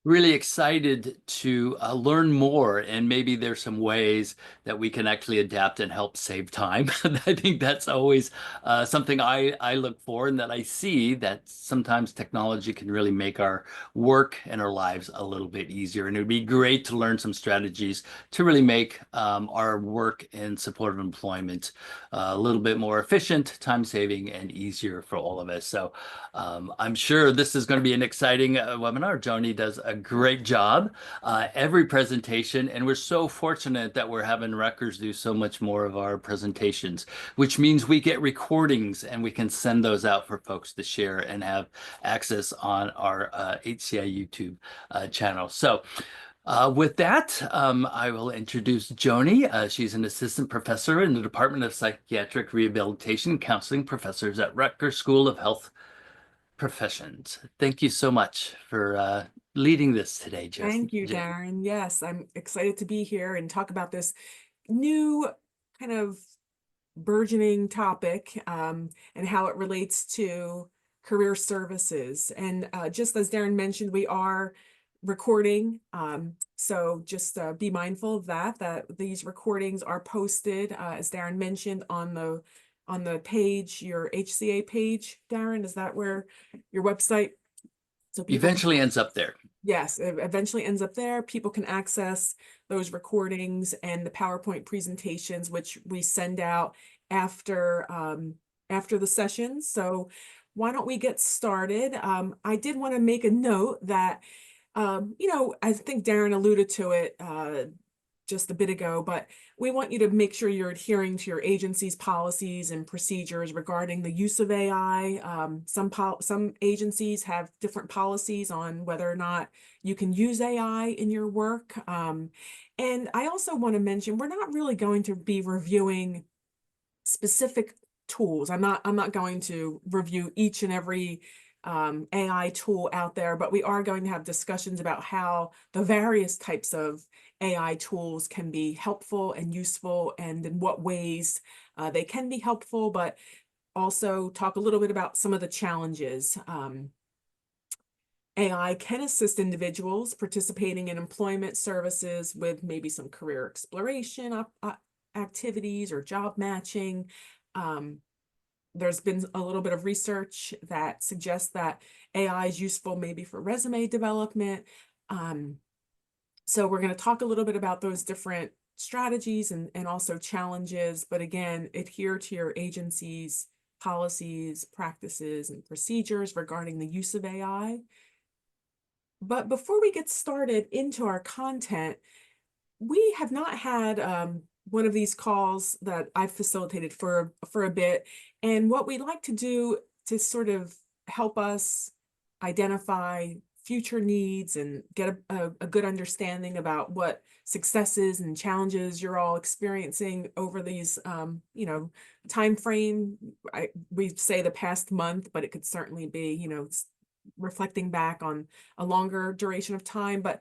Really excited to learn more, and maybe there's some ways that we can actually adapt and help save time. I think that's always something I look for, and that I see that sometimes technology can really make our work and our lives a little bit easier. And it would be great to learn some strategies to really make our work in support of employment a little bit more efficient, time saving, and easier for all of us. So I'm sure this is going to be an exciting webinar. Joni does a great job every presentation, and we're so fortunate that we're having Rutgers do so much more of our presentations, which means we get recordings and we can send those out for folks to share and have access on our HCI YouTube channel. So with that, I will introduce Joni. She's an assistant professor in the Department of Psychiatric Rehabilitation and Counseling, professors at Rutgers School of Health Professions. Thank you so much for leading this today, Thank you, Jane. Darren. Yes, I'm excited to be here and talk about this new kind of burgeoning topic and how it relates to career services. And just as Darren mentioned, we are recording. So just be mindful of that these recordings are posted, as Darren mentioned, on the page, your HCA page. Darren, is that where your website? So people can, Eventually ends up there. yes, it eventually ends up there. People can access those recordings and the PowerPoint presentations, which we send out after the sessions. So why don't we get started? I did want to make a note that I think Darren alluded to it just a bit ago, but we want you to make sure you're adhering to your agency's policies and procedures regarding the use of AI. Some agencies have different policies on whether or not you can use AI in your work. And I also want to mention, we're not really going to be reviewing specific tools. I'm not going to review each and every AI tool out there, but we are going to have discussions about how the various types of AI tools can be helpful and useful, and in what ways they can be helpful, but also talk a little bit about some of the challenges. AI can assist individuals participating in employment services with maybe some career exploration activities or job matching. Um, there's been a little bit of research that suggests that AI is useful maybe for resume development. Um, so we're going to talk a little bit about those different strategies and also challenges, but again, adhere to your agency's policies, practices, and procedures regarding the use of AI. But before we get started into our content, we have not had one of these calls that I've facilitated for a bit. And what we'd like to do to sort of help us identify future needs and get a good understanding about what successes and challenges you're all experiencing over these, time frame. We say the past month, but it could certainly be, reflecting back on a longer duration of time. But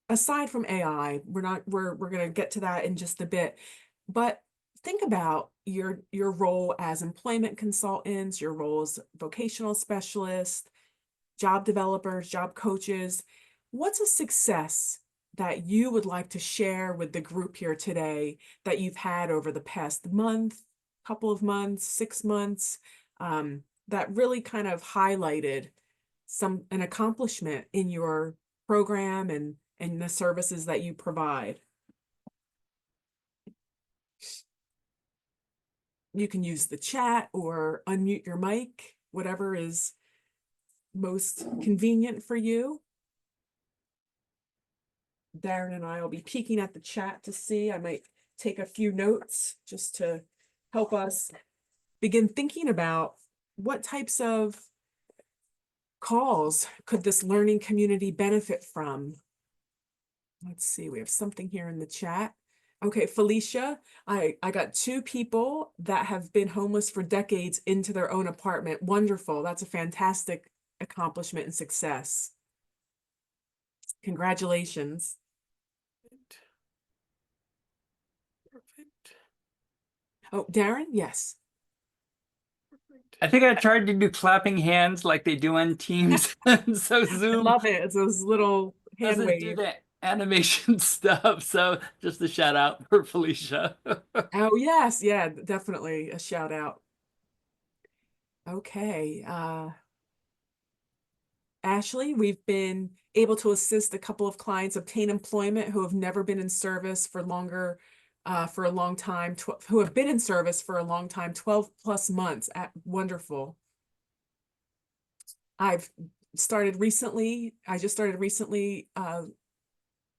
aside from AI, we're going to get to that in just a bit, but think about your role as employment consultants, your role as vocational specialists, job developers, job coaches. What's a success that you would like to share with the group here today that you've had over the past month, couple of months, 6 months, that really kind of highlighted an accomplishment in your program and the services that you provide? You can use the chat or unmute your mic, whatever is most convenient for you. Darren and I will be peeking at the chat to see. I might take a few notes just to help us begin thinking about what types of calls could this learning community benefit from. Let's see, we have something here in the chat. Okay, Felicia, I got 2 people that have been homeless for decades into their own apartment. Wonderful. That's a fantastic accomplishment and success. Congratulations. Perfect. Oh, Darren? Yes. Perfect. I think I tried to do clapping hands like they do on Teams. And so I Zoom love it. It's those little hand doesn't do wave. the animation stuff. So just a shout out for Felicia. Oh, yes. Yeah, definitely a shout out. Okay. Ashley, we've been able to assist a couple of clients obtain employment who have never been in service for longer, for a long time, who have been in service for a long time, 12 plus months. Wonderful. I've started recently, I just started recently,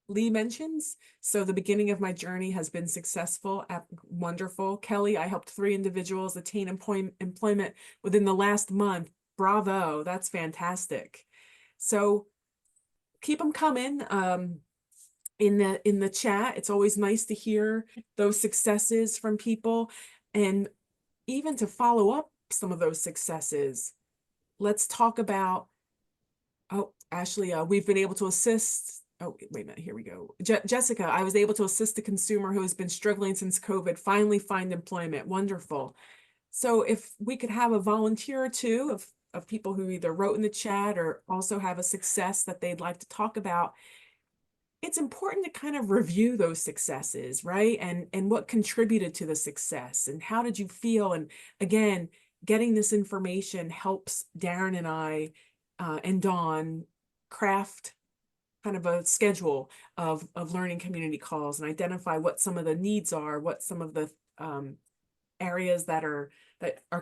Lee mentions. So the beginning of my journey has been successful. Wonderful. Kelly, I helped 3 individuals attain employment within the last month. Bravo. That's fantastic. So keep them coming. In the chat, it's always nice to hear those successes from people, and even to follow up some of those successes. Let's talk about, oh, Ashley, we've been able to assist. Oh, wait a minute, here we go. Jessica, I was able to assist a consumer who has been struggling since COVID, finally find employment. Wonderful. So if we could have a volunteer or two of people who either wrote in the chat or also have a success that they'd like to talk about, it's important to kind of review those successes, right? And what contributed to the success and how did you feel? And again, getting this information helps Darren and I and Dawn craft kind of a schedule of learning community calls and identify what some of the needs are, what some of the areas that are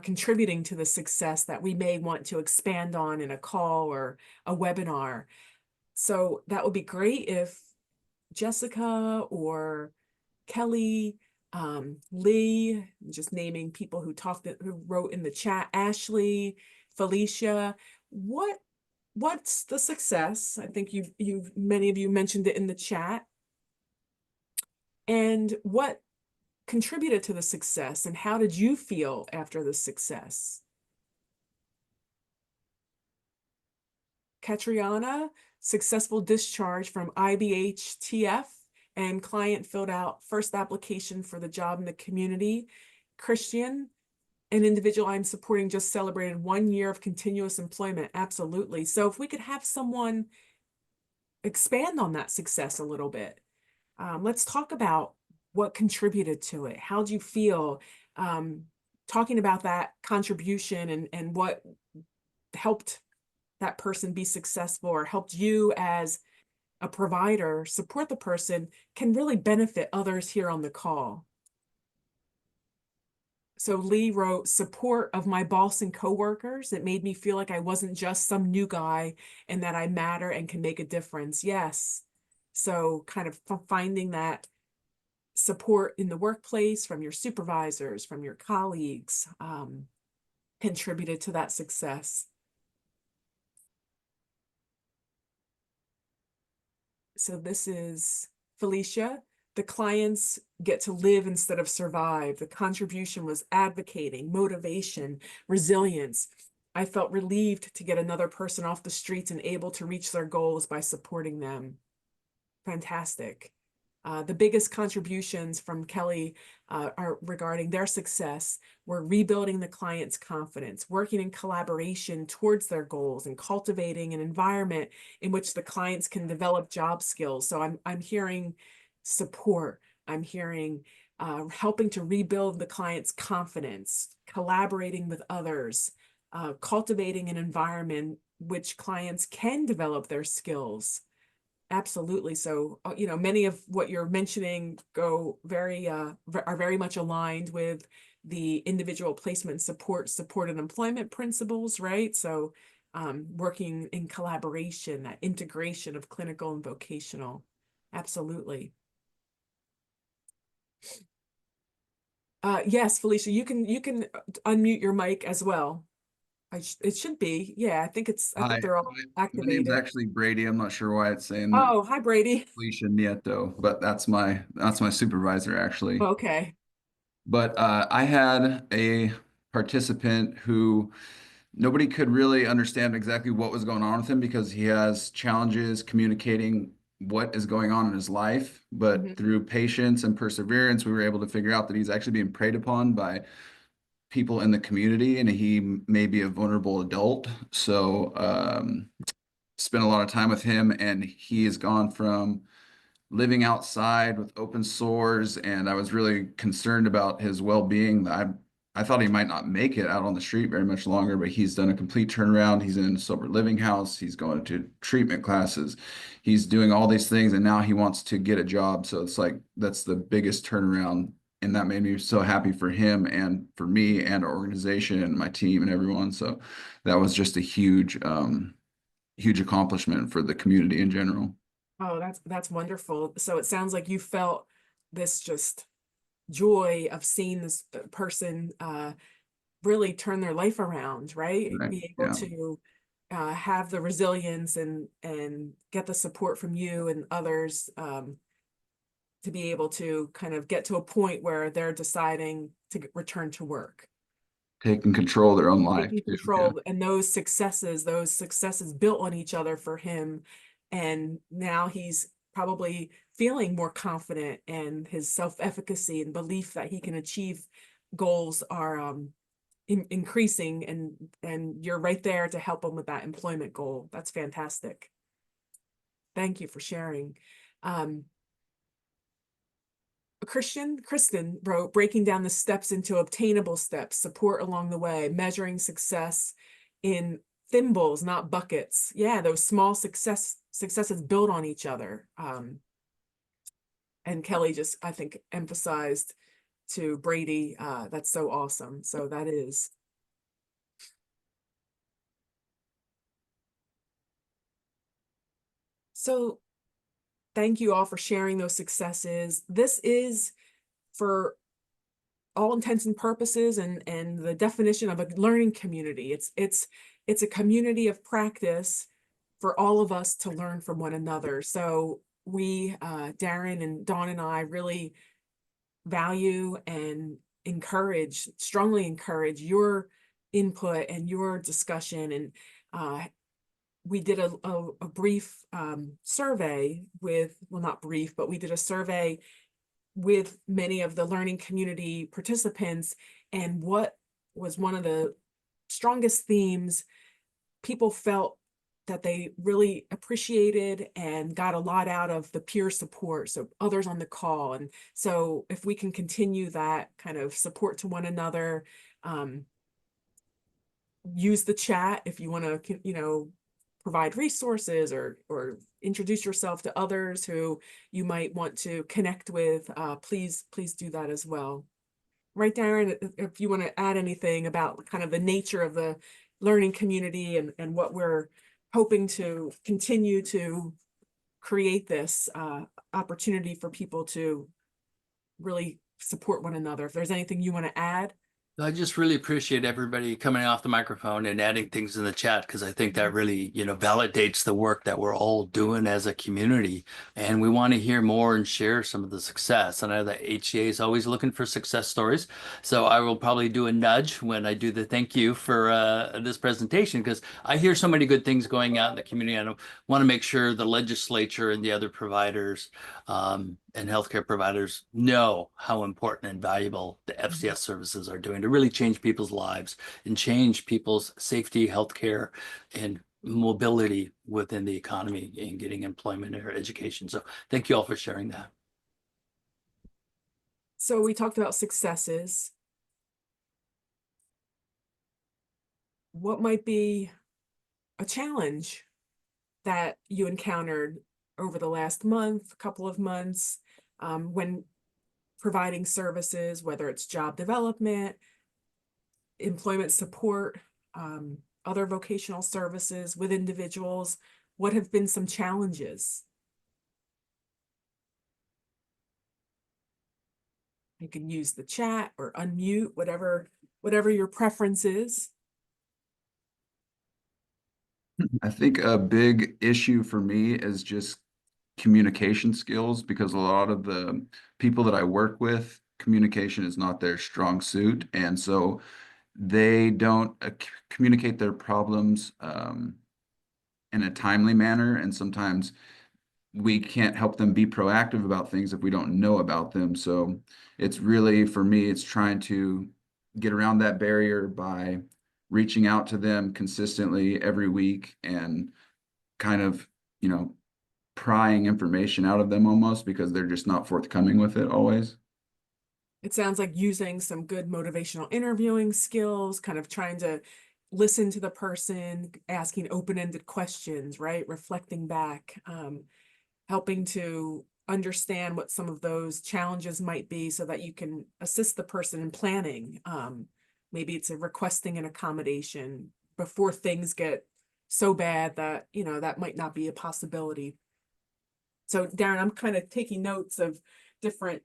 contributing to the success that we may want to expand on in a call or a webinar. So that would be great if Jessica or Kelly, Lee, just naming people who who wrote in the chat, Ashley, Felicia, what's the success? I think many of you mentioned it in the chat. And what contributed to the success and how did you feel after the success? Katriana, successful discharge from IBHTF and client filled out first application for the job in the community. Christian, an individual I'm supporting just celebrated 1 year of continuous employment. Absolutely. So if we could have someone expand on that success a little bit. Let's talk about what contributed to it. How'd you feel? Talking about that contribution and what helped that person be successful or helped you as a provider support the person can really benefit others here on the call. So Lee wrote, support of my boss and coworkers. It made me feel like I wasn't just some new guy and that I matter and can make a difference. Yes. So kind of finding that support in the workplace from your supervisors, from your colleagues, contributed to that success. So this is Felicia. The clients get to live instead of survive. The contribution was advocating, motivation, resilience. I felt relieved to get another person off the streets and able to reach their goals by supporting them. Fantastic. The biggest contributions from Kelly are regarding their success were rebuilding the client's confidence, working in collaboration towards their goals, and cultivating an environment in which the clients can develop job skills. So I'm hearing support. I'm hearing helping to rebuild the client's confidence, collaborating with others, cultivating an environment which clients can develop their skills. Absolutely. So, many of what you're mentioning are very much aligned with the individual placement support and employment principles, right? So, working in collaboration, that integration of clinical and vocational. Absolutely. Yes, Felicia, you can unmute your mic as well. It should be. Yeah, I think Hi, they're all my name's activated. actually Brady. I'm not sure why it's saying that Oh, hi, Brady. Felicia Nieto, but that's my supervisor actually. Okay. But I had a participant who nobody could really understand exactly what was going on with him because he has challenges communicating what is going on in his life. But Mhm. through patience and perseverance, we were able to figure out that he's actually being preyed upon by people in the community, and he may be a vulnerable adult. So spent a lot of time with him, and he has gone from living outside with open sores, and I was really concerned about his well-being. I thought he might not make it out on the street very much longer, but he's done a complete turnaround. He's in a sober living house. He's going to treatment classes. He's doing all these things, and now he wants to get a job. So it's like that's the biggest turnaround, and that made me so happy for him and for me and our organization and my team and everyone. So that was just a huge accomplishment for the community in general. Oh, that's wonderful. So it sounds like you felt this just joy of seeing this person really turn their life around, right? Right. Be able Yeah. to have the resilience and get the support from you and others to be able to kind of get to a point where they're deciding to return to work. Taking control of their own life Taking too. Yeah. control, and those successes built on each other for him, and now he's probably feeling more confident, and his self-efficacy and belief that he can achieve goals are increasing, and you're right there to help him with that employment goal. That's fantastic. Thank you for sharing. Kristen wrote, breaking down the steps into obtainable steps, support along the way, measuring success in thimbles, not buckets. Yeah, those small successes build on each other. And Kelly just, I think, emphasized to Brady, that's so awesome. So that is. So thank you all for sharing those successes. This is, for all intents and purposes, and the definition of a learning community. It's a community of practice for all of us to learn from one another. So we, Darren and Dawn and I, really value and strongly encourage your input and your discussion. And we did a brief survey with, well, not brief, but we did a survey with many of the learning community participants, and what was one of the strongest themes, people felt that they really appreciated and got a lot out of the peer support, so others on the call. And so if we can continue that kind of support to one another, use the chat if you want to, provide resources or introduce yourself to others who you might want to connect with, please do that as well. Right, Darren, if you want to add anything about kind of the nature of the learning community and what we're hoping to continue to create, this opportunity for people to really support one another. If there's anything you want to add. I just really appreciate everybody coming off the microphone and adding things in the chat, because I think that really, validates the work that we're all doing as a community. And we want to hear more and share some of the success. And I know that HCA is always looking for success stories. So I will probably do a nudge when I do the thank you for this presentation, because I hear so many good things going out in the community. And I want to make sure the legislature and the other providers and healthcare providers know how important and valuable the FCS services are doing to really change people's lives and change people's safety, healthcare, and mobility within the economy and getting employment or education. So thank you all for sharing that. So we talked about successes. What might be a challenge that you encountered over the last month, couple of months, when providing services, whether it's job development, employment support, other vocational services with individuals? What have been some challenges? You can use the chat or unmute, whatever your preference is. I think a big issue for me is just communication skills, because a lot of the people that I work with, communication is not their strong suit. And so they don't communicate their problems in a timely manner. And sometimes we can't help them be proactive about things if we don't know about them. So it's really, for me, it's trying to get around that barrier by reaching out to them consistently every week and kind of, prying information out of them almost because they're just not forthcoming with it always. It sounds like using some good motivational interviewing skills, kind of trying to listen to the person, asking open-ended questions, right? Reflecting back, helping to understand what some of those challenges might be so that you can assist the person in planning. Maybe it's a requesting an accommodation before things get so bad that, that might not be a possibility. So Darren, I'm kind of taking notes of different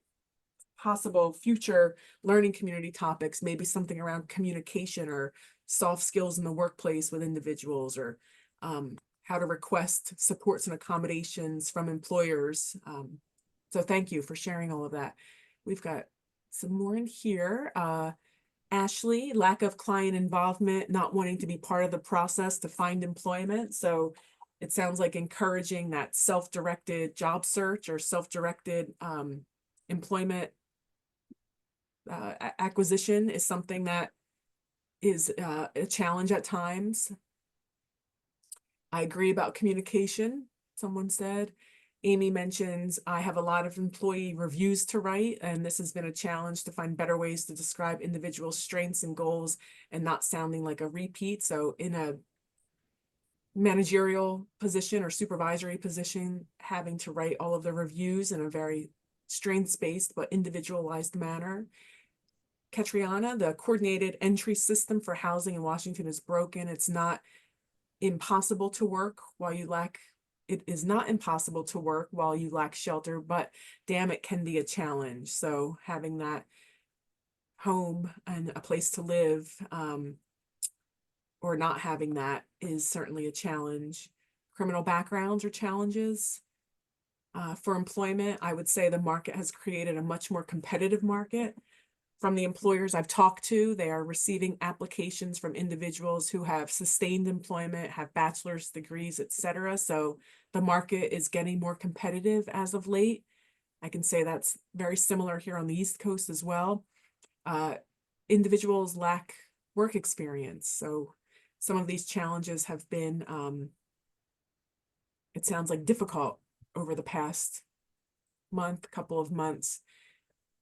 possible future learning community topics, maybe something around communication or soft skills in the workplace with individuals, or how to request supports and accommodations from employers. So thank you for sharing all of that. We've got some more in here. Ashley, lack of client involvement, not wanting to be part of the process to find employment. So it sounds like encouraging that self-directed job search or self-directed employment acquisition is something that is a challenge at times. I agree about communication, someone said. Amy mentions, I have a lot of employee reviews to write, and this has been a challenge to find better ways to describe individual strengths and goals and not sounding like a repeat. So in a managerial position or supervisory position, having to write all of the reviews in a very strengths-based but individualized manner. Katriana, the coordinated entry system for housing in Washington is broken. It's not impossible to work while you lack, it is not impossible to work while you lack shelter, but damn, it can be a challenge. So having that home and a place to live, or not having that is certainly a challenge. Criminal backgrounds are challenges. For employment, I would say the market has created a much more competitive market. From the employers I've talked to, they are receiving applications from individuals who have sustained employment, have bachelor's degrees, etc. So the market is getting more competitive as of late. I can say that's very similar here on the East Coast as well. Individuals lack work experience. So some of these challenges have been, it sounds like, difficult over the past couple of months.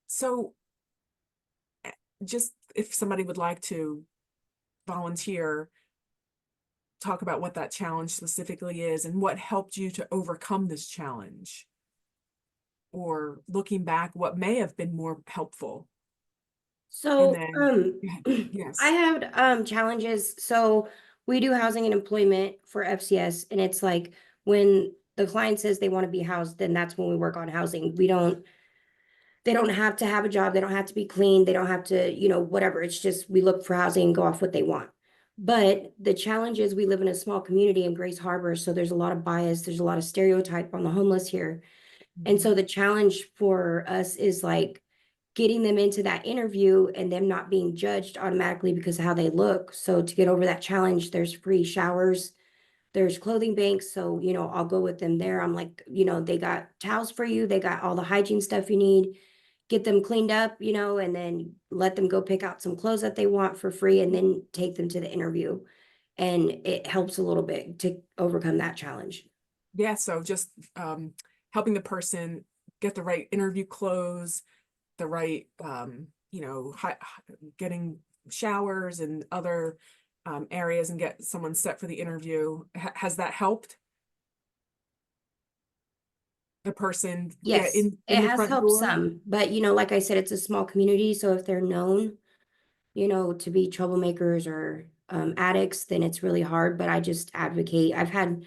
So just if somebody would like to volunteer, talk about what that challenge specifically is and what helped you to overcome this challenge, or looking back, what may have been more helpful. And So, then, yes. I have challenges. So we do housing and employment for FCS, and it's like when the client says they want to be housed, then that's when we work on housing. They don't have to have a job, they don't have to be clean, they don't have to, whatever. It's just we look for housing and go off what they want. But the challenge is we live in a small community in Grace Harbor, so there's a lot of bias, there's a lot of stereotype on the homeless here. And so the challenge for us is like getting them into that interview and them not being judged automatically because of how they look. So to get over that challenge, there's free showers, there's clothing banks. So, I'll go with them there. I'm like, they got towels for you, they got all the hygiene stuff you need. Get them cleaned up, and then let them go pick out some clothes that they want for free and then take them to the interview. And it helps a little bit to overcome that challenge. Yeah, so just helping the person get the right interview clothes, the right, getting showers and other areas and get someone set for the interview. Has that helped the person Yes, get in it the has front helped door? some, but like I said, it's a small community. So if they're known, to be troublemakers or addicts, then it's really hard. But I just advocate. I've had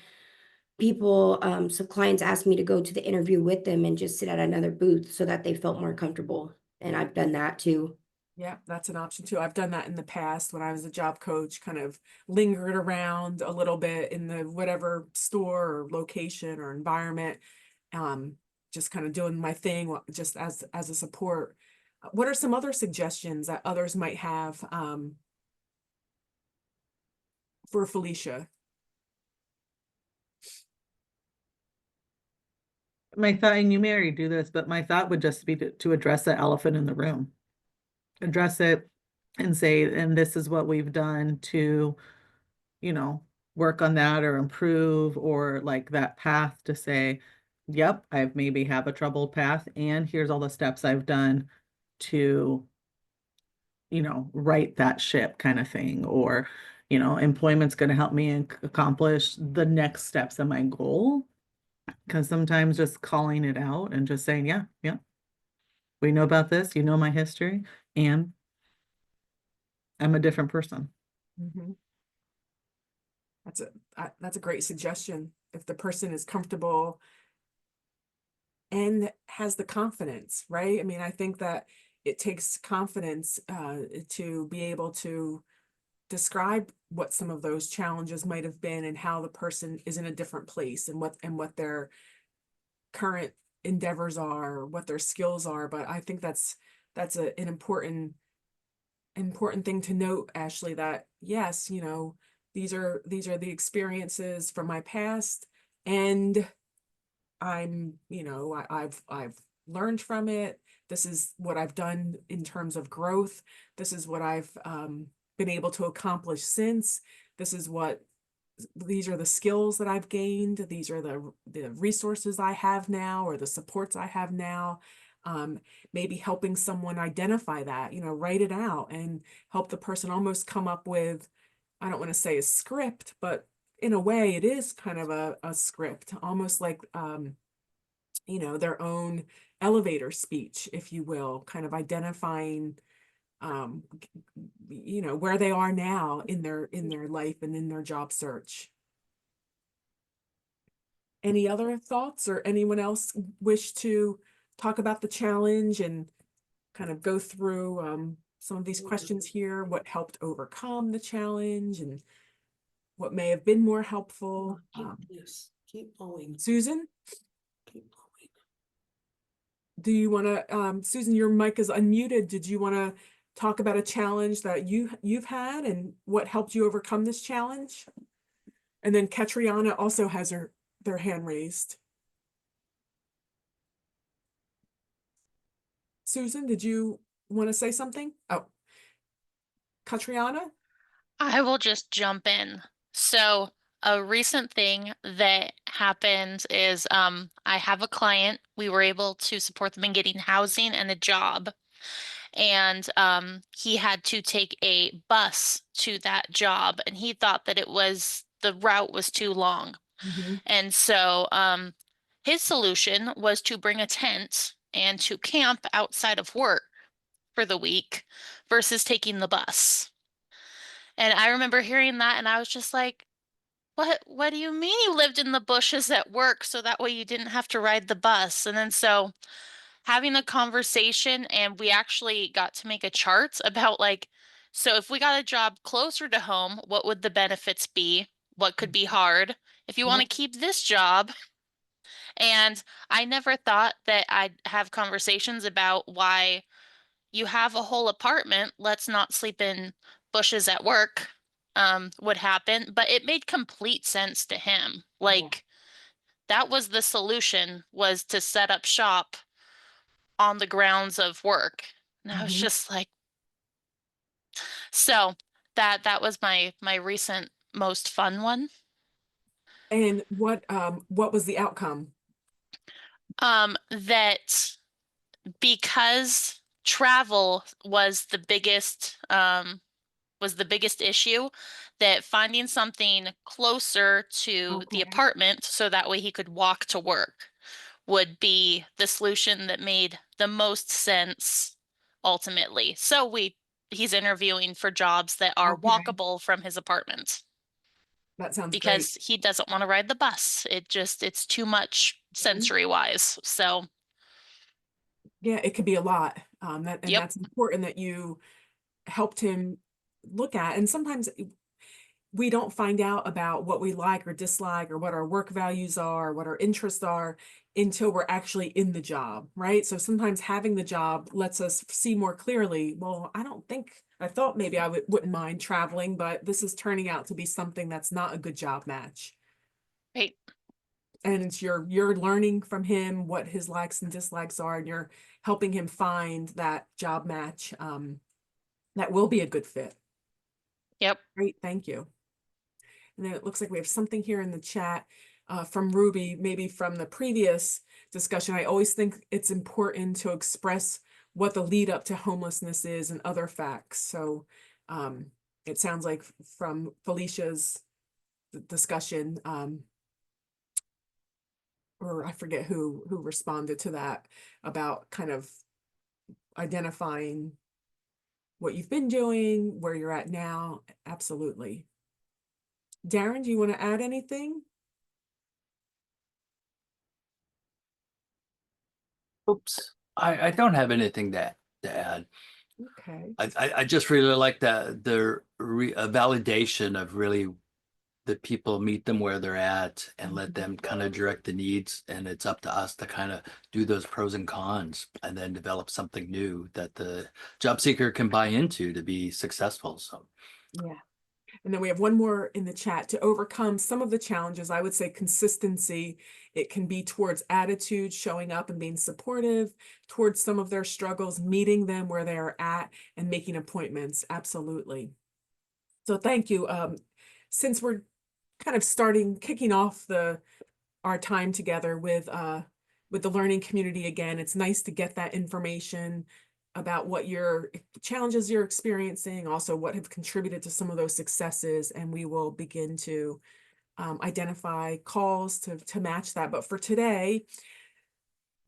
people, some clients ask me to go to the interview with them and just sit at another booth so that they felt more comfortable. And I've done that too. Yeah, that's an option too. I've done that in the past when I was a job coach, kind of lingered around a little bit in the whatever store or location or environment, just kind of doing my thing just as a support. What are some other suggestions that others might have for Felicia? My thought, and you may already do this, but my thought would just be to address the elephant in the room. Address it and say, and this is what we've done to, you know, work on that or improve, or like that path to say, yep, I've maybe have a troubled path and here's all the steps I've done to, you know, right that ship kind of thing. Or, you know, employment's going to help me accomplish the next steps of my goal. Because sometimes just calling it out and just saying, yeah, yeah, we know about this, you know my history, and I'm a different person. Mhm. That's a great suggestion. If the person is comfortable and has the confidence, right? I mean, I think that it takes confidence to be able to describe what some of those challenges might have been and how the person is in a different place and what their current endeavors are, what their skills are. But I think an important thing to note, Ashley, that yes, you know, these are the experiences from my past, and you know, I've learned from it. This is what I've done in terms of growth. This is what I've been able to accomplish since. These are the skills that I've gained. These are the resources I have now, or the supports I have now. Maybe helping someone identify that, you know, write it out and help the person almost come up with, I don't want to say a script, but in a way it is kind of a script, almost like, you know, their own elevator speech, if you will, kind of identifying, you know, where they are now in their life and in their job search. Any other thoughts, or anyone else wish to talk about the challenge and kind of go through some of these questions here? What helped overcome the challenge and what may have been more helpful? Yes, keep going. Susan, Keep going. do you want to, Susan, your mic is unmuted. Did you want to talk about a challenge that you've had and what helped you overcome this challenge? And then Katriana also has their hand raised. Susan, did you want to say something? Oh, Katriana? I will just jump in. So, a recent thing that happened is I have a client. We were able to support them in getting housing and a job. And he had to take a bus to that job, and he thought that the route was too long. Mhm. And so his solution was to bring a tent and to camp outside of work for the week versus taking the bus. And I remember hearing that and I was just like, what do you mean you lived in the bushes at work so that way you didn't have to ride the bus? And then so having a conversation, and we actually got to make a chart about like, so if we got a job closer to home, what would the benefits be? What could be hard? If you want Yep. to keep this job. And I never thought that I'd have conversations about why you have a whole apartment, let's not sleep in bushes at work, would happen. But it made complete sense to him. Like that was the solution, was to set up shop on the grounds of work. And I was Mhm. just like, so that was my recent most fun one. And what was the outcome? That because travel was the biggest issue, that finding something closer to the Okay. apartment so that way he could walk to work would be the solution that made the most sense ultimately. So he's interviewing for jobs that are Okay. walkable from his apartment That sounds great. because he doesn't want to ride the bus. It's too much Mhm. sensory wise. So, Yeah, it could be a lot. And yep. that's important that you helped him look at. And sometimes we don't find out about what we like or dislike or what our work values are, what our interests are until we're actually in the job, right? So sometimes having the job lets us see more clearly, well, I thought maybe I wouldn't mind traveling, but this is turning out to be something that's not a good job match. Right. And it's you're learning from him what his likes and dislikes are, and you're helping him find that job match that will be a good fit. Yep. Great, thank you. And then it looks like we have something here in the chat from Ruby, maybe from the previous discussion. I always think it's important to express what the lead up to homelessness is and other facts. So it sounds like from Felicia's discussion, or I forget who responded to that, about kind of identifying what you've been doing, where you're at now. Absolutely. Darren, do you want to add anything? Oops. I don't have anything to add. Okay. I just really like the validation of really the people, meet them where they're at and let them kind of direct the needs. And it's up to us to kind of do those pros and cons and then develop something new that the job seeker can buy into to be successful. So Yeah. And then we have one more in the chat. To overcome some of the challenges, I would say consistency. It can be towards attitude, showing up and being supportive, towards some of their struggles, meeting them where they are at and making appointments. Absolutely. So thank you. Since we're kind of kicking off our time together with the learning community again, it's nice to get that information about what challenges you're experiencing, also what have contributed to some of those successes, and we will begin to identify calls to match that. But for today,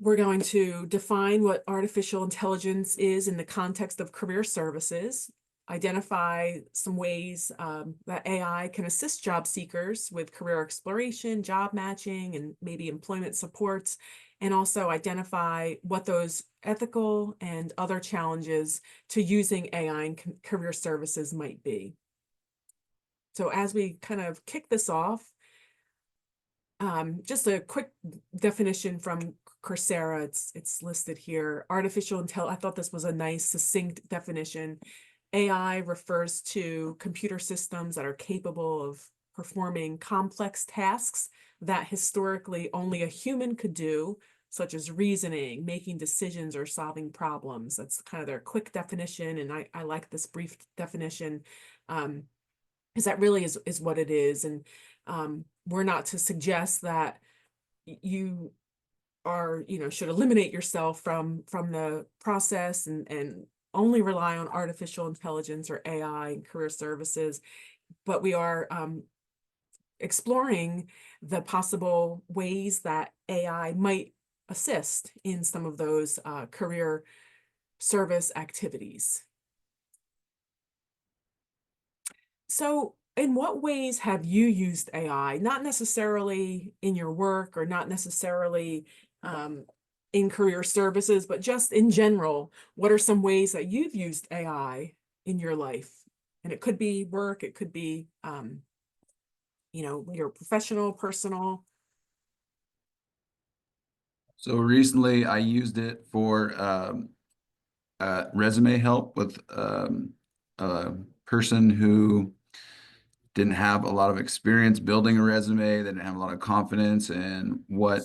we're going to define what artificial intelligence is in the context of career services, identify some ways that AI can assist job seekers with career exploration, job matching, and maybe employment supports, and also identify what those ethical and other challenges to using AI in career services might be. So as we kind of kick this off, just a quick definition from Coursera, it's listed here. Artificial intelligence, I thought this was a nice, succinct definition. AI refers to computer systems that are capable of performing complex tasks that historically only a human could do, such as reasoning, making decisions, or solving problems. That's kind of their quick definition, and I like this brief definition because that really is what it is. And we're not to suggest that you should eliminate yourself from the process and only rely on artificial intelligence or AI in career services, but we are exploring the possible ways that AI might assist in some of those career service activities. So in what ways have you used AI? Not necessarily in your work or not necessarily in career services, but just in general, what are some ways that you've used AI in your life? And it could be work, it could be, your professional, personal. So recently I used it for resume help with a person who didn't have a lot of experience building a resume. They didn't have a lot of confidence in what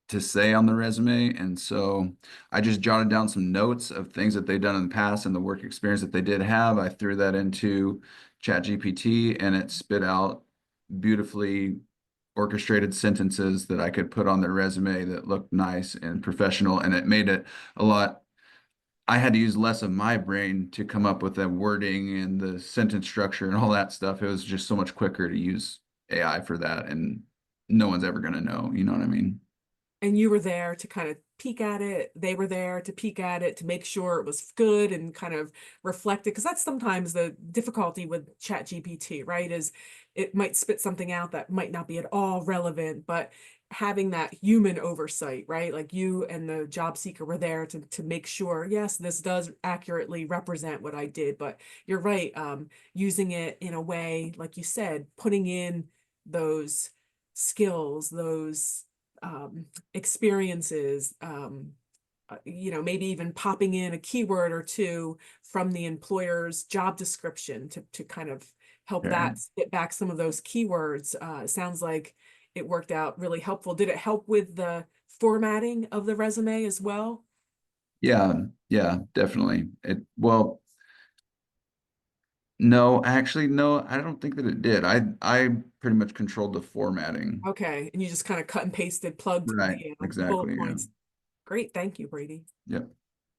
to say on the resume. And so I just jotted down some notes of things that they've done in the past and the work experience that they did have. I threw that into ChatGPT and it spit out beautifully orchestrated sentences that I could put on their resume that looked nice and professional. And it made it a lot. I had to use less of my brain to come up with the wording and the sentence structure and all that stuff. It was just so much quicker to use AI for that. And no one's ever going to know, you know what I mean? And you were there to kind of peek at it. They were there to peek at it to make sure it was good and kind of reflect it. Because that's sometimes the difficulty with ChatGPT, right? Is it might spit something out that might not be at all relevant, but having that human oversight, right? Like you and the job seeker were there to make sure, yes, this does accurately represent what I did. But you're right, using it in a way, like you said, putting in those skills, those experiences, maybe even popping in a keyword or two from the employer's job description to kind of help that get back some of those keywords. It sounds like it worked out really helpful. Did it help with the formatting of the resume as well? Yeah, definitely. Well, No, actually, no, I don't think that it did. I pretty much controlled the formatting. Okay, and you just kind of cut and pasted, plugged Right, the bullet exactly, yeah. points. Great, thank you, Brady. Yep.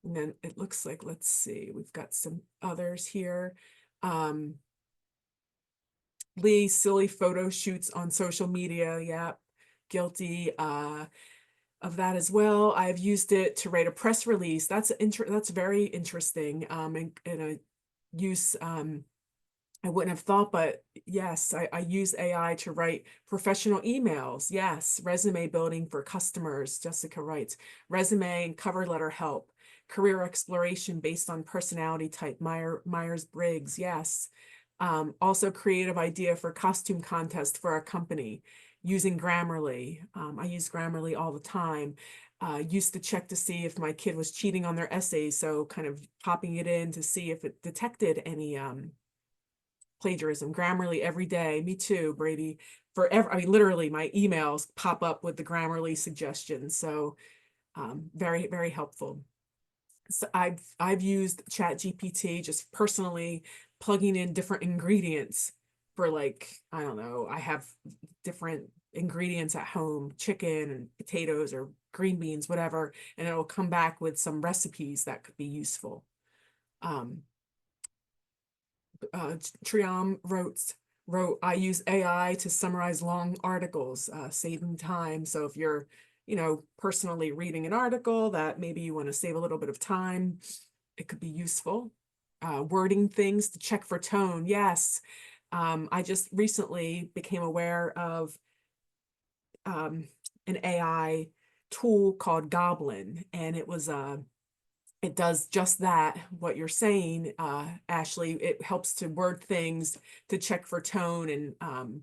And then it looks like, let's see, we've got some others here. Lee, silly photo shoots on social media. Yep, guilty of that as well. I've used it to write a press release. That's very interesting. And a use I wouldn't have thought, but yes, I use AI to write professional emails. Yes, resume building for customers. Jessica writes, resume and cover letter help, career exploration based on personality type, Myers-Briggs. Yes. Also creative idea for costume contest for our company using Grammarly. I use Grammarly all the time. Used to check to see if my kid was cheating on their essays. So kind of popping it in to see if it detected any plagiarism. Grammarly every day. Me too, Brady. I mean, literally my emails pop up with the Grammarly suggestions. So very, very helpful. So I've used ChatGPT just personally, plugging in different ingredients for, like, I don't know, I have different ingredients at home, chicken and potatoes or green beans, whatever, and it will come back with some recipes that could be useful. Triam wrote, I use AI to summarize long articles, saving time. So if you're, personally reading an article that maybe you want to save a little bit of time, it could be useful. Wording things to check for tone. Yes. I just recently became aware of an AI tool called Goblin, and it does just that, what you're saying, Ashley. It helps to word things to check for tone, and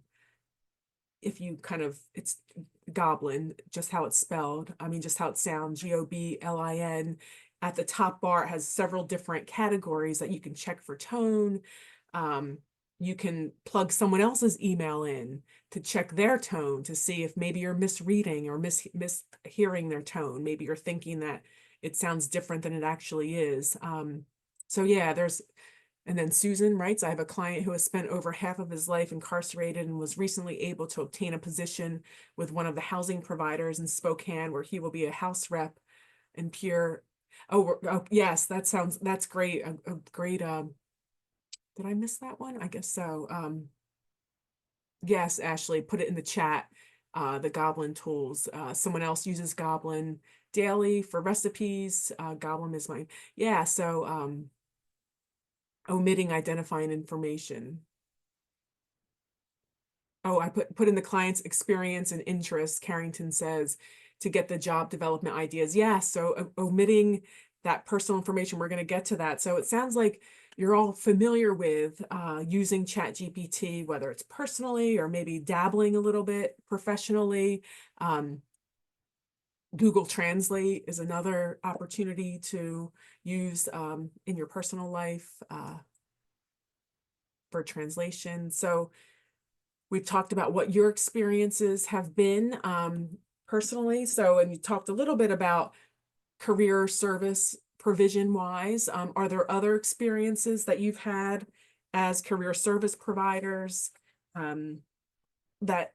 if you it's Goblin, just how it's spelled. I mean, just how it sounds, Goblin. At the top bar, it has several different categories that you can check for tone. You can plug someone else's email in to check their tone to see if maybe you're misreading or mishearing their tone. Maybe you're thinking that it sounds different than it actually is. So yeah, and then Susan writes, I have a client who has spent over half of his life incarcerated and was recently able to obtain a position with one of the housing providers in Spokane, where he will be a house rep and peer. Oh, yes, that's great. A great, did I miss that one? I guess so. Yes, Ashley, put it in the chat. The Goblin tools. Someone else uses Goblin daily for recipes. Goblin is mine. Yeah, so omitting identifying information. Oh, I put in the client's experience and interest, Carrington says, to get the job development ideas. Yeah, so omitting that personal information, we're going to get to that. So it sounds like you're all familiar with using ChatGPT, whether it's personally or maybe dabbling a little bit professionally. Google Translate is another opportunity to use in your personal life for translation. So we've talked about what your experiences have been personally. So, and you talked a little bit about career service provision wise. Are there other experiences that you've had as career service providers that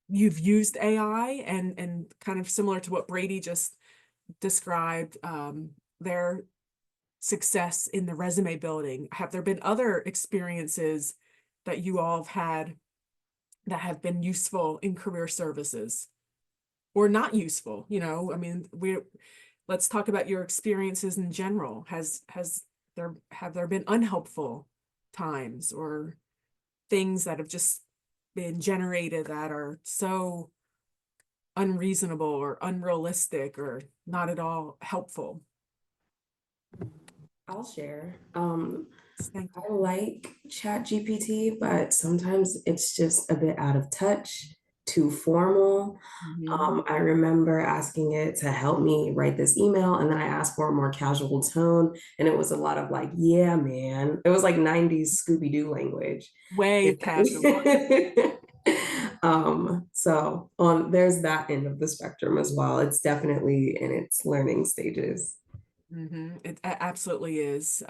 you've used AI and kind of similar to what Brady just described, their success in the resume building? Have there been other experiences that you all have had that have been useful in career services or not useful? I mean, let's talk about your experiences in general. Have there been unhelpful times or things that have just been generated that are so unreasonable or unrealistic or not at all helpful? I'll share. Thank you. I like ChatGPT, but sometimes it's just a bit out of touch, too formal. Mhm. I remember asking it to help me write this email, and then I asked for a more casual tone, and it was a lot of like, yeah, man. It was like 90s Scooby-Doo language. Way casual. So there's that end of the spectrum as well. It's definitely in its learning stages. It absolutely is.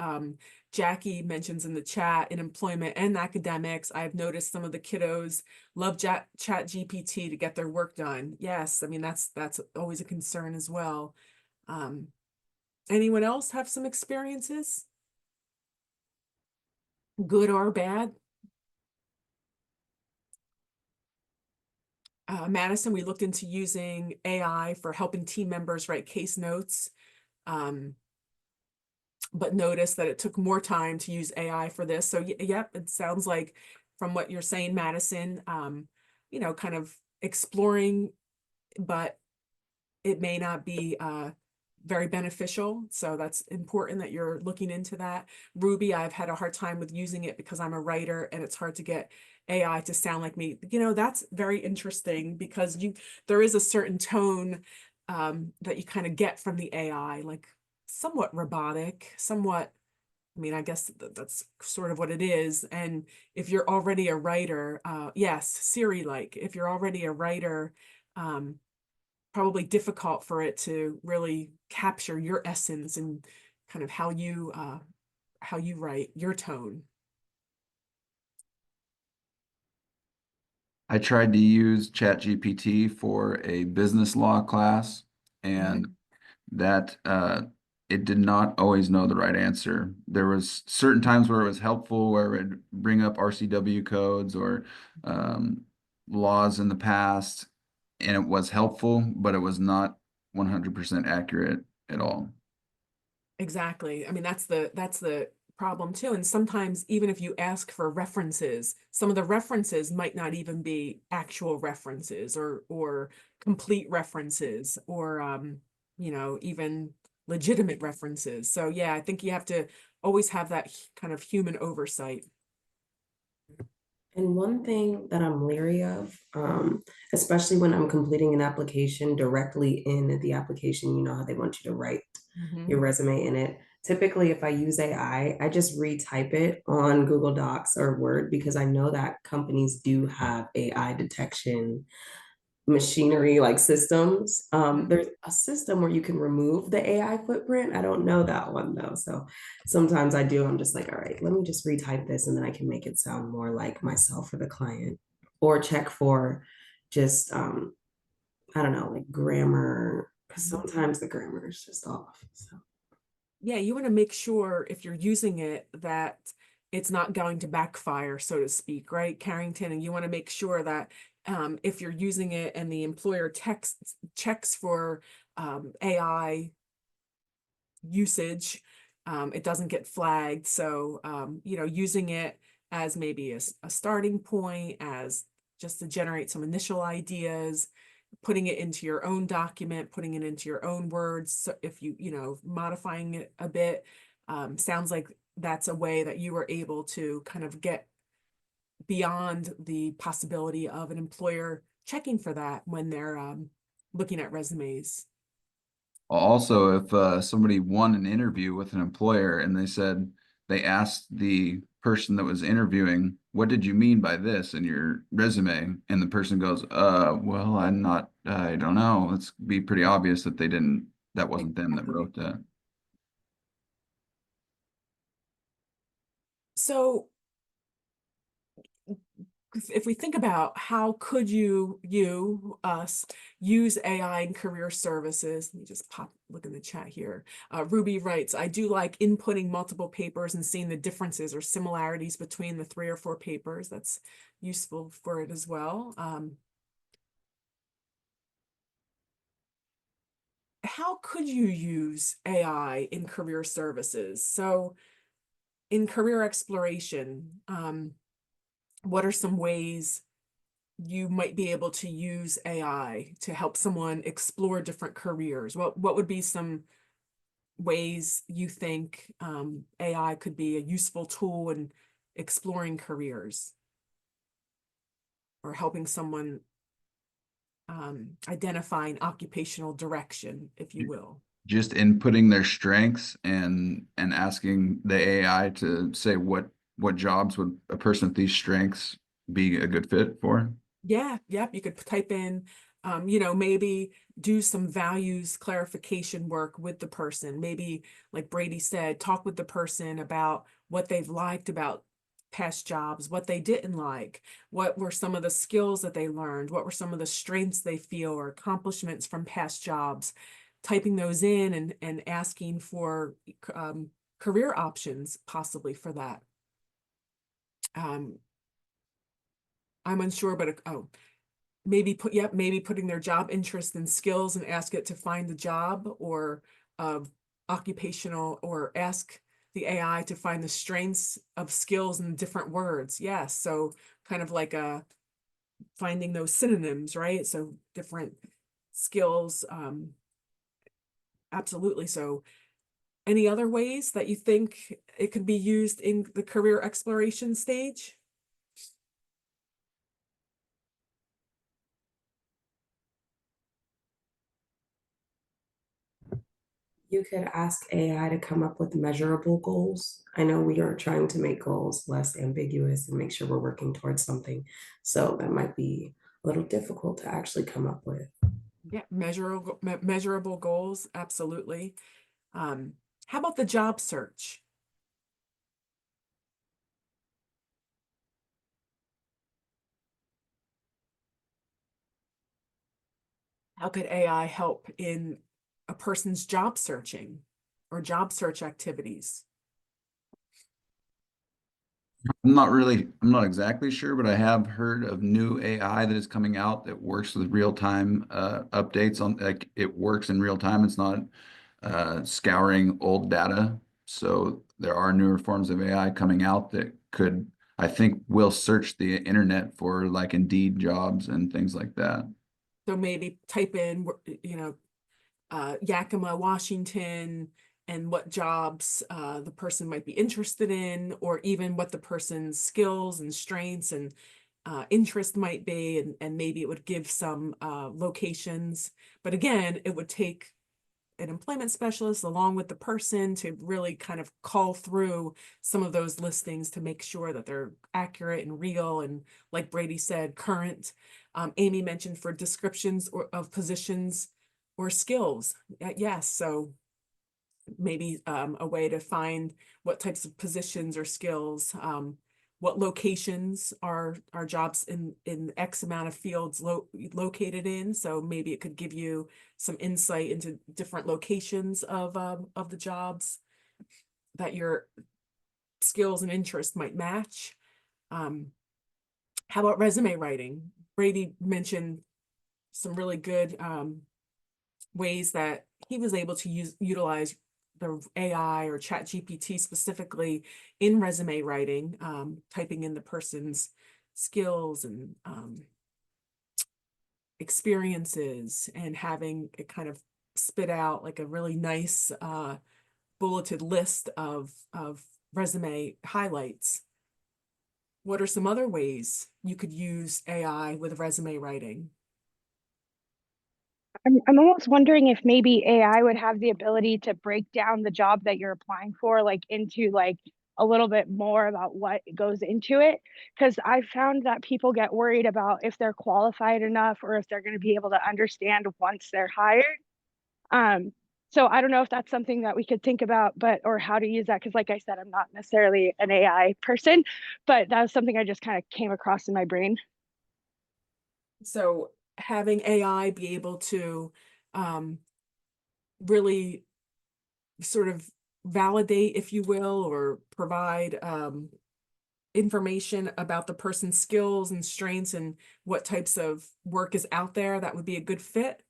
Jackie mentions in the chat, in employment and academics, I've noticed some of the kiddos love Chat GPT to get their work done. Yes, I mean that's always a concern as well. Anyone else have some experiences? Good or bad? Madison, we looked into using AI for helping team members write case notes. But noticed that it took more time to use AI for this. So yep, it sounds like from what you're saying, Madison, you know, kind of exploring, but it may not be very beneficial. So that's important that you're looking into that. Ruby, I've had a hard time with using it because I'm a writer and it's hard to get AI to sound like me. You know, that's very interesting because there is a certain tone that you kind of get from the AI, like somewhat robotic, somewhat, I mean, I guess that's sort of what it is. And if you're already a writer, yes, Siri-like, if you're already a writer, probably difficult for it to really capture your essence and kind of how you write, your tone. I tried to use ChatGPT for a business law class, and that it did not always know the right answer. There was certain times where it was helpful, where it would bring up RCW codes or laws in the past, and it was helpful, but it was not 100% accurate at all. Exactly. I mean, that's the problem too. And sometimes even if you ask for references, some of the references might not even be actual references or complete references or you know, even legitimate references. So yeah, I think you have to always have that kind of human oversight. And one thing that I'm leery of, especially when I'm completing an application directly in the application, you know how they want you to write your resume in it. Typically, if I use AI, I just retype it on Google Docs or Word because I know that companies do have AI detection machinery like systems. There's a system where you can remove the AI footprint. I don't know that one though. So sometimes I do, I'm just like, all right, let me just retype this and then I can make it sound more like myself for the client or check for just, I don't know, like grammar, because sometimes the grammar is just off. So. Yeah, you want to make sure if you're using it that it's not going to backfire, so to speak, right, Carrington? And you want to make sure that if you're using it and the employer checks for AI usage, it doesn't get flagged. So, you know, using it as maybe a starting point, as just to generate some initial ideas, putting it into your own document, putting it into your own words. So if you know, modifying it a bit, sounds like that's a way that you were able to kind of get beyond the possibility of an employer checking for that when they're looking at resumes. Also, if somebody won an interview with an employer and they asked the person that was interviewing, what did you mean by this in your resume? And the person goes, well, I don't know. It's be pretty obvious that that wasn't them that wrote that. So if we think about how could us use AI in career services, let me just look in the chat here. Ruby writes, I do like inputting multiple papers and seeing the differences or similarities between the 3 or 4 papers. That's useful for it as well. How could you use AI in career services? So in career exploration, what are some ways you might be able to use AI to help someone explore different careers? What would be some ways you think AI could be a useful tool in exploring careers or helping someone identify an occupational direction, if you will? Just inputting their strengths and asking the AI to say what jobs would a person with these strengths be a good fit for. Yeah, yep. You could type in You know, maybe do some values clarification work with the person. Maybe, like Brady said, talk with the person about what they've liked about past jobs, what they didn't like, what were some of the skills that they learned, what were some of the strengths they feel or accomplishments from past jobs, typing those in and asking for career options possibly for that. I'm unsure, but maybe putting their job interests and skills and ask it to find the job, or occupational, or ask the AI to find the strengths of skills in different words. Yes, so kind of like finding those synonyms, right? So different skills. Absolutely. So any other ways that you think it could be used in the career exploration stage? You could ask AI to come up with measurable goals. I know we are trying to make goals less ambiguous and make sure we're working towards something. So that might be a little difficult to actually come up with. Yeah, measurable goals, absolutely. How about the job search? How could AI help in a person's job searching or job search activities? I'm not exactly sure, but I have heard of new AI that is coming out that works with real-time updates on, like, it works in real time. It's not scouring old data. So there are newer forms of AI coming out that could, I think, will search the internet for like Indeed jobs and things like that. So maybe type in, Yakima, Washington, and what jobs the person might be interested in, or even what the person's skills and strengths and interest might be, and maybe it would give some locations. But again, it would take an employment specialist along with the person to really kind of call through some of those listings to make sure that they're accurate and real, and like Brady said, current. Amy mentioned for descriptions of positions or skills. Yes, so maybe a way to find what types of positions or skills, what locations are jobs in X amount of fields located in. So maybe it could give you some insight into different locations of the jobs that your skills and interests might match. How about resume writing? Brady mentioned some really good ways that he was able to utilize the AI or ChatGPT specifically in resume writing, typing in the person's skills and experiences, and having it kind of spit out like a really nice bulleted list of resume highlights. What are some other ways you could use AI with resume writing? I'm almost wondering if maybe AI would have the ability to break down the job that you're applying for, like into like a little bit more about what goes into it. Because I found that people get worried about if they're qualified enough or if they're going to be able to understand once they're hired. So I don't know if that's something that we could think about, but or how to use that. Because like I said, I'm not necessarily an AI person, but that was something I just kind of came across in my brain. So having AI be able to really sort of validate, if you will, or provide information about the person's skills and strengths and what types of work is out there, that would be a good fit.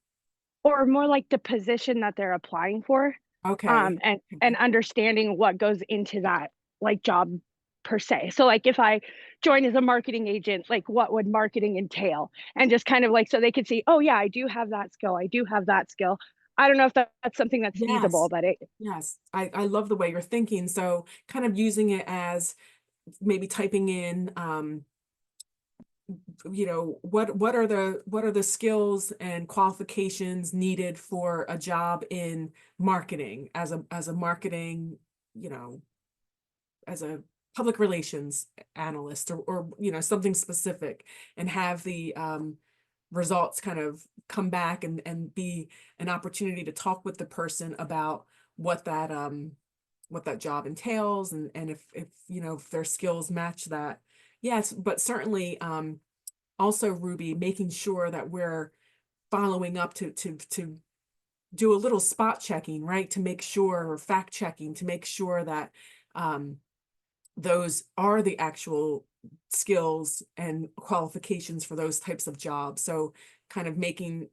Or more like the position that they're applying for. Okay. And understanding what goes into that like job per se. So like if I join as a marketing agent, like what would marketing entail? And just kind of like so they could see, oh yeah, I do have that skill. I do have that skill. I don't know if that's something that's feasible, Yes. but it Yes. I love the way you're thinking. So kind of using it as maybe typing in what are the skills and qualifications needed for a job in marketing as a marketing, as a public relations analyst, or something specific, and have the results kind of come back and be an opportunity to talk with the person about what that job entails, and if you know, if their skills match that. Yes, but certainly also, Ruby, making sure that we're following up to do a little spot checking, right? To make sure, or fact checking, to make sure that those are the actual skills and qualifications for those types of jobs. So kind of making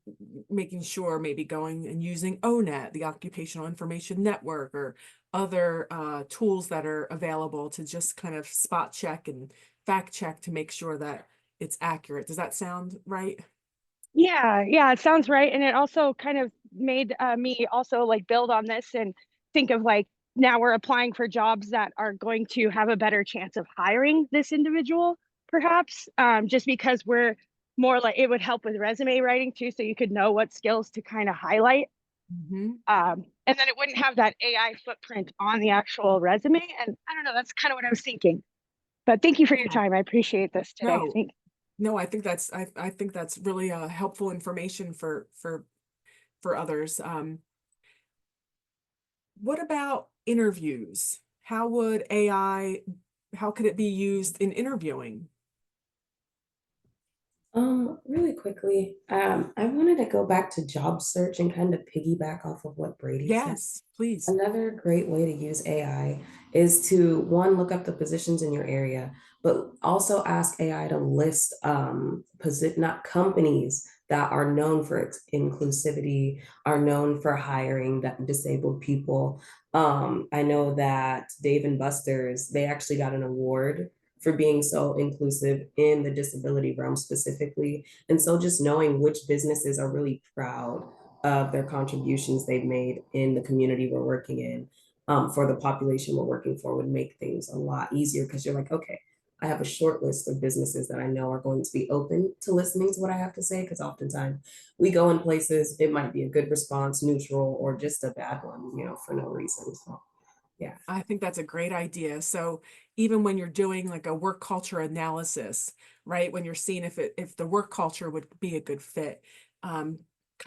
sure, maybe going and using ONET, the Occupational Information Network, or other tools that are available to just kind of spot check and fact check to make sure that it's accurate. Does that sound right? Yeah, it sounds right. And it also kind of made me also like build on this and think of like, now we're applying for jobs that are going to have a better chance of hiring this individual, perhaps, just because we're more like, it would help with resume writing too, so you could know what skills to kind of highlight. Mm-hmm. And then it wouldn't have that AI footprint on the actual resume. And I don't know, that's kind of what I was thinking. But thank you for your Yeah. time. I appreciate this today. No, no, I think that's I think that's really helpful information for others. What about interviews? How would AI, how could it be used in interviewing? Really quickly, I wanted to go back to job search and kind of piggyback off of what Brady said. Yes, please. Another great way to use AI is to, one, look up the positions in your area, but also ask AI to list not companies that are known for inclusivity, are known for hiring that disabled people. I know that Dave and Buster's, they actually got an award for being so inclusive in the disability realm specifically. And so just knowing which businesses are really proud of their contributions they've made in the community we're working in, for the population we're working for, would make things a lot easier, because you're like, okay, I have a short list of businesses that I know are going to be open to listening to what I have to say, because oftentimes we go in places, it might be a good response, neutral, or just a bad one, you know, for no reason. So yeah. I think that's a great idea. So even when you're doing like a work culture analysis, right, when you're seeing if the work culture would be a good fit, kind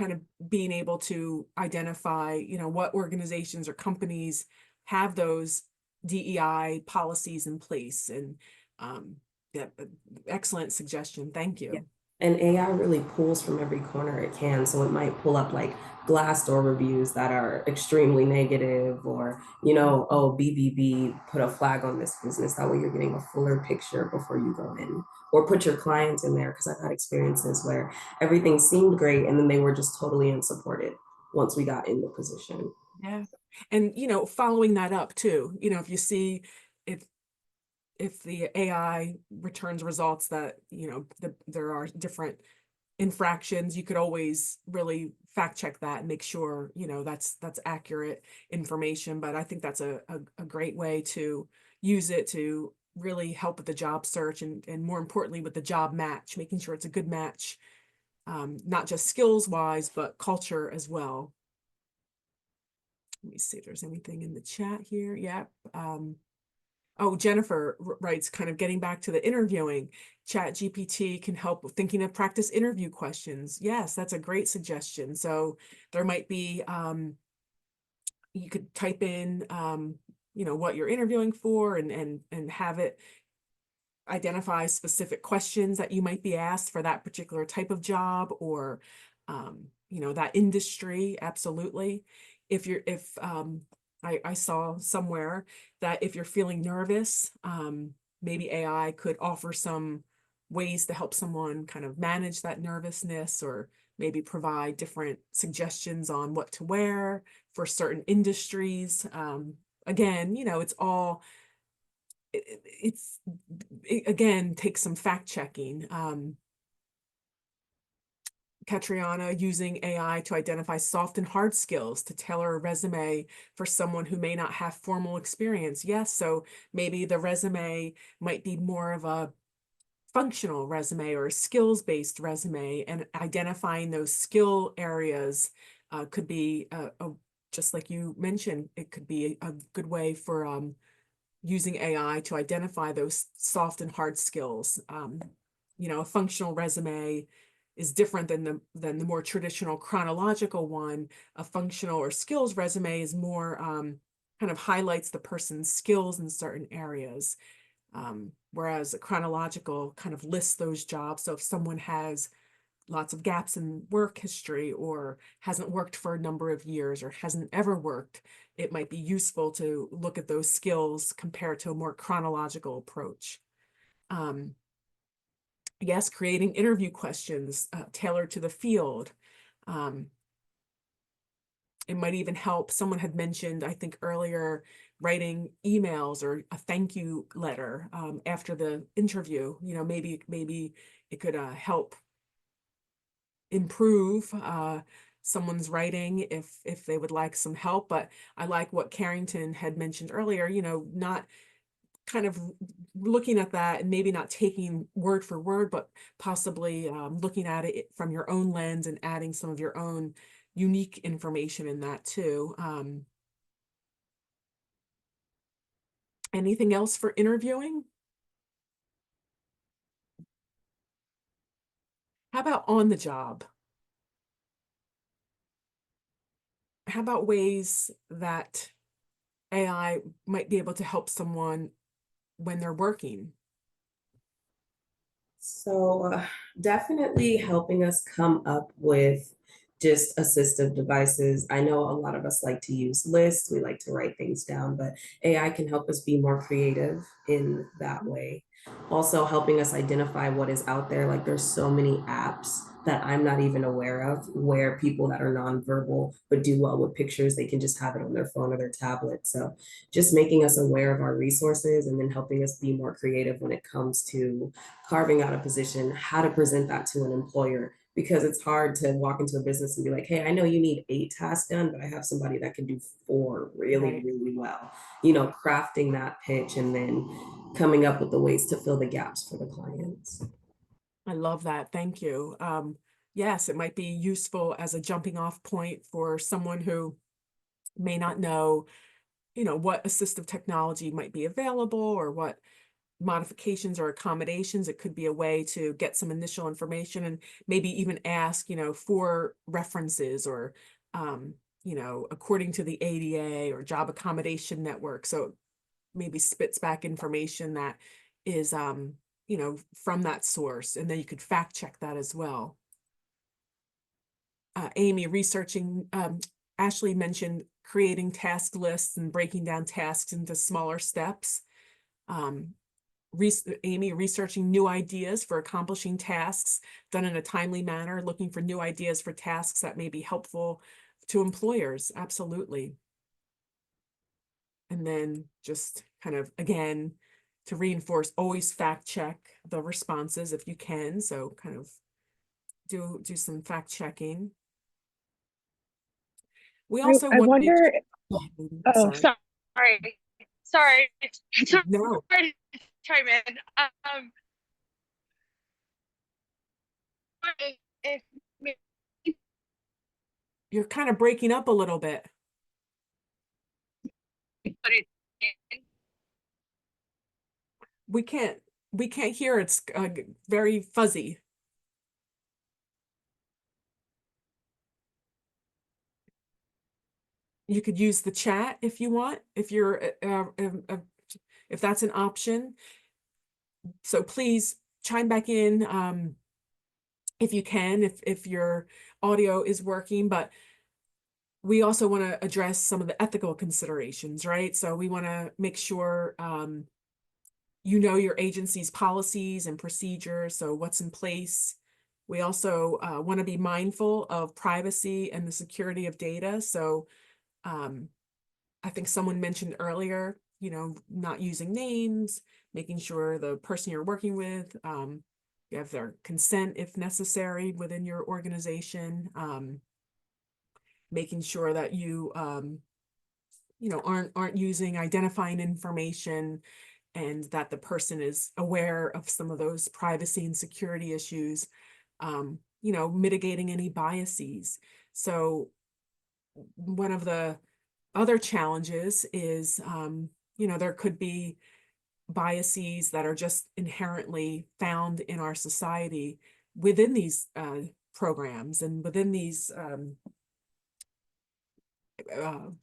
of being able to identify, you know, what organizations or companies have those DEI policies in place. And yeah, excellent suggestion. Thank you. Yeah. And AI really pulls from every corner it can. So it might pull up like Glassdoor reviews that are extremely negative, or, you know, oh, BBB put a flag on this business. That way you're getting a fuller picture before you go in, or put your clients in there. Because I've had experiences where everything seemed great and then they were just totally unsupported once we got in the position. Yeah. And, you know, following that up too, you know, if you see if the AI returns results that, you know, there are different infractions, you could always really fact check that and make sure, you know, that's accurate information. But I think that's a great way to use it to really help with the job search, and more importantly with the job match, making sure it's a good match, not just skills wise, but culture as well. Let me see if there's anything in the chat here. Yep. Oh, Jennifer writes, kind of getting back to the interviewing, ChatGPT can help with thinking of practice interview questions. Yes, that's a great suggestion. So there might be, you could type in, you know, what you're interviewing for, and have it identify specific questions that you might be asked for that particular type of job, or, you know, that industry. Absolutely. If I saw somewhere that if you're feeling nervous, maybe AI could offer some ways to help someone kind of manage that nervousness, or maybe provide different suggestions on what to wear for certain industries. Again, you know, it's all, it again takes some fact checking. Catriona, using AI to identify soft and hard skills to tailor a resume for someone who may not have formal experience. Yes, so maybe the resume might be more of a functional resume or a skills-based resume, and identifying those skill areas could be, just like you mentioned, it could be a good way for using AI to identify those soft and hard skills. You know, a functional resume is different than the more traditional chronological one. A functional or skills resume is more kind of highlights the person's skills in certain areas. Whereas a chronological kind of lists those jobs. So if someone has lots of gaps in work history or hasn't worked for a number of years or hasn't ever worked, it might be useful to look at those skills compared to a more chronological approach. Yes, creating interview questions tailored to the field. It might even help. Someone had mentioned, I think earlier, writing emails or a thank you letter after the interview. You know, maybe it could help improve someone's writing if they would like some help. But I like what Carrington had mentioned earlier, you know, not kind of looking at that and maybe not taking word for word, but possibly looking at it from your own lens and adding some of your own unique information in that too. Anything else for interviewing? How about on the job? How about ways that AI might be able to help someone when they're working? So definitely helping us come up with just assistive devices. I know a lot of us like to use lists, we like to write things down, but AI can help us be more creative in that way. Also helping us identify what is out there. Like there's so many apps that I'm not even aware of where people that are nonverbal but do well with pictures, they can just have it on their phone or their tablet. So just making us aware of our resources and then helping us be more creative when it comes to carving out a position, how to present that to an employer, because it's hard to walk into a business and be like, hey, I know you need 8 tasks done, but I have somebody that can do 4 really, Right. really well. You know, crafting that pitch and then coming up with the ways to fill the gaps for the clients. I love that. Thank you. Yes, it might be useful as a jumping off point for someone who may not know, you know, what assistive technology might be available or what modifications or accommodations. It could be a way to get some initial information and maybe even ask, you know, for references or, you know, according to the ADA or Job Accommodation Network. So maybe spits back information that is, you know, from that source, and then you could fact check that as well. Amy, researching, Ashley mentioned creating task lists and breaking down tasks into smaller steps. Amy, researching new ideas for accomplishing tasks done in a timely manner, looking for new ideas for tasks that may be helpful to employers. Absolutely. And then just kind of, again, to reinforce, always fact check the responses if you can. So kind of do some fact checking. We also I want to wonder, oh, sorry. sorry No, to chime in. If you're kind of breaking up a little bit. put it in, We can't hear. It's very fuzzy. You could use the chat if you want, if you're if that's an option. So please chime back in if you can, if your audio is working. But we also want to address some of the ethical considerations, right? So we want to make sure you know your agency's policies and procedures, so what's in place. We also want to be mindful of privacy and the security of data. So I think someone mentioned earlier, you know, not using names, making sure the person you're working with, you have their consent if necessary within your organization, making sure that you, you know, aren't using identifying information, and that the person is aware of some of those privacy and security issues, you know, mitigating any biases. So one of the other challenges is, you know, there could be biases that are just inherently found in our society within these programs and within these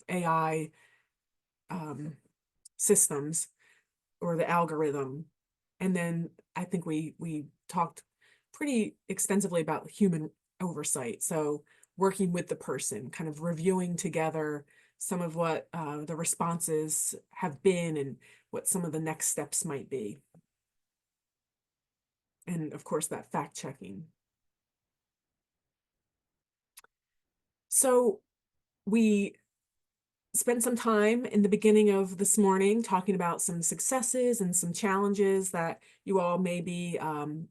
AI systems or the algorithm. And then I think we talked pretty extensively about human oversight. So working with the person, kind of reviewing together some of what the responses have been and what some of the next steps might be. And of course, that fact checking. So we spent some time in the beginning of this morning talking about some successes and some challenges that you all may be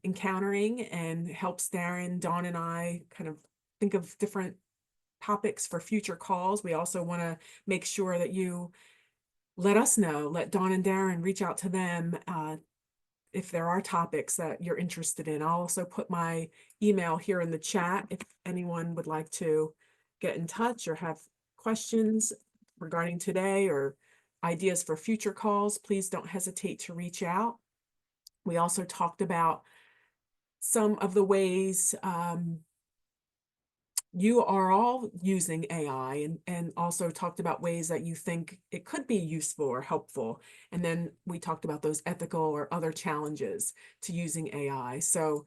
encountering, and helps Darren, Dawn, and I kind of think of different topics for future calls. We also want to make sure that you let us know, let Dawn and Darren reach out to them if there are topics that you're interested in. I'll also put my email here in the chat if anyone would like to get in touch or have questions regarding today or ideas for future calls. Please don't hesitate to reach out. We also talked about some of the ways you are all using AI, and also talked about ways that you think it could be useful or helpful. And then we talked about those ethical or other challenges to using AI. So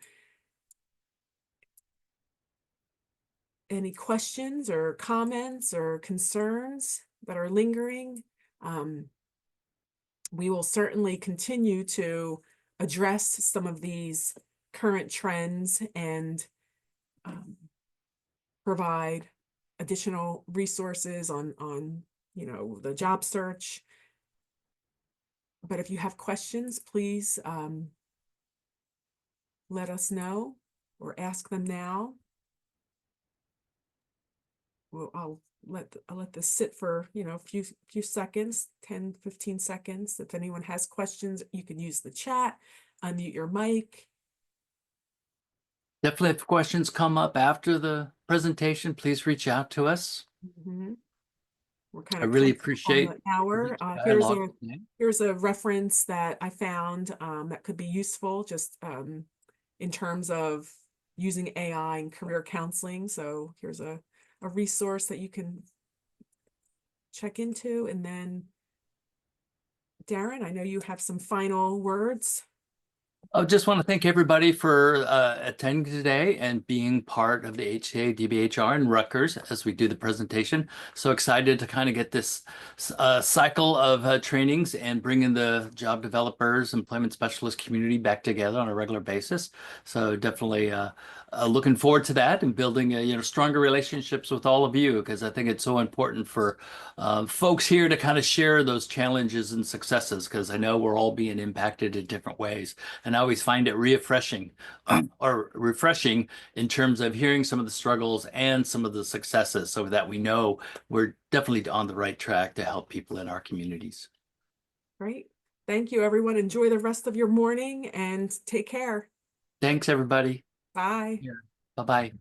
any questions or comments or concerns that are lingering? We will certainly continue to address some of these current trends and provide additional resources on the job search. But if you have questions, please let us know or ask them now. Well, I'll let this sit for a few seconds, 10-15 seconds. If anyone has questions, you can use the chat, unmute your mic. Definitely, if questions come up after the presentation, please reach out to us. We're kind I of really coming up on appreciate the hour. rich Here's dialogue today. here's a reference that I found that could be useful just in terms of using AI in career counseling. So here's a resource that you can check into. And then Darren, I know you have some final words. I just want to thank everybody for attending today and being part of the HCA DBHR in Rutgers as we do the presentation. So excited to kind of get this cycle of trainings and bringing the job developers, employment specialist community back together on a regular basis. So definitely looking forward to that and building stronger relationships with all of you, because I think it's so important for folks here to kind of share those challenges and successes, because I know we're all being impacted in different ways. And I always find it refreshing in terms of hearing some of the struggles and some of the successes, so that we know we're definitely on the right track to help people in our communities. Great. Thank you, everyone. Enjoy the rest of your morning and take care. Thanks, everybody. Bye. Bye-bye.